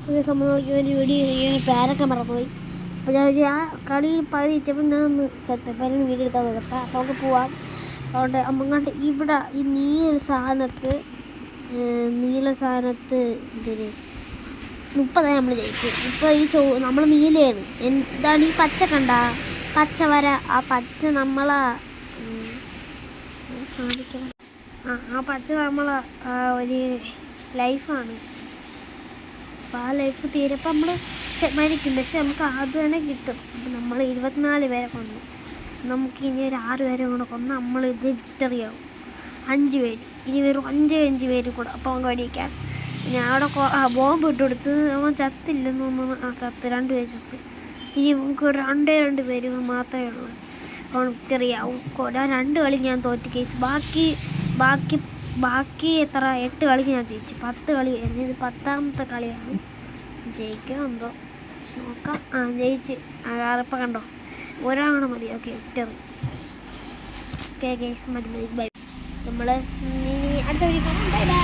ഒരു സമയം ഒരു വീഡിയോ പേരൊക്കെ മറന്നുപോയി. അപ്പോൾ ഞാൻ ആ കളിയിൽ പകുതി എത്തിയപ്പോൾ ഞാൻ ഒന്ന് ചത്തപ്പനും വീഡിയോ എടുത്താൽ നോക്കാം. അപ്പോൾ നമുക്ക് പോവാം. അതുകൊണ്ട് അമ്മങ്ങാണ്ട് ഇവിടെ ഈ നീല സാധനത്ത് ഇതിന് 30 നമ്മൾ ജയിച്ചു. ഇപ്പോൾ ഈ നമ്മൾ നീലയാണ്. എന്താണ് ഈ പച്ച കണ്ട പച്ച വര? ആ പച്ച നമ്മളാ കാണിക്കണം. ആ പച്ച നമ്മളെ ഒരു ലൈഫാണ്. അപ്പോൾ ആ ലൈഫ് തീരപ്പോൾ നമ്മൾ മരിക്കും. പക്ഷെ നമുക്ക് അത് തന്നെ കിട്ടും. അപ്പോൾ നമ്മൾ 24 പേരെ കൊന്നു. നമുക്ക് ഇനി ഒരു 6 പേരെ കൂടെ കൊന്ന് നമ്മളിത് വിക്ടറിയാവും. 5 പേര്, ഇനി വെറും 5 പേര് കൂടെ. അപ്പോൾ നമുക്ക് വെടിയിക്കാം. ഞാൻ അവിടെ ബോംബ് ഇട്ട് കൊടുത്ത് അവൻ ചത്തില്ലെന്ന് തോന്നുന്നു. ചത്ത് 2 പേര് ചത്ത്. ഇനി നമുക്ക് 2 പേര് മാത്രമേ ഉള്ളൂ. അപ്പോൾ വിക്ടറിയാവും. 2 കളി ഞാൻ തോറ്റ് കേസ്. ബാക്കി എത്ര 8 കളിക്ക് ഞാൻ ജയിച്ചു. 10 കളി ആയിരുന്നു. ഇത് 10ാമത്തെ കളിയാണ്. ജയിക്കാം എന്തോ നോക്കാം. ജയിച്ച്. ഇപ്പം കണ്ടോ ഒരാളെ മതി. Okay victory. ഓക്കെ ഗൈസ് മതി. ബൈ. നമ്മൾ അടുത്ത വീഡിയോ കാണാം. Bye bye.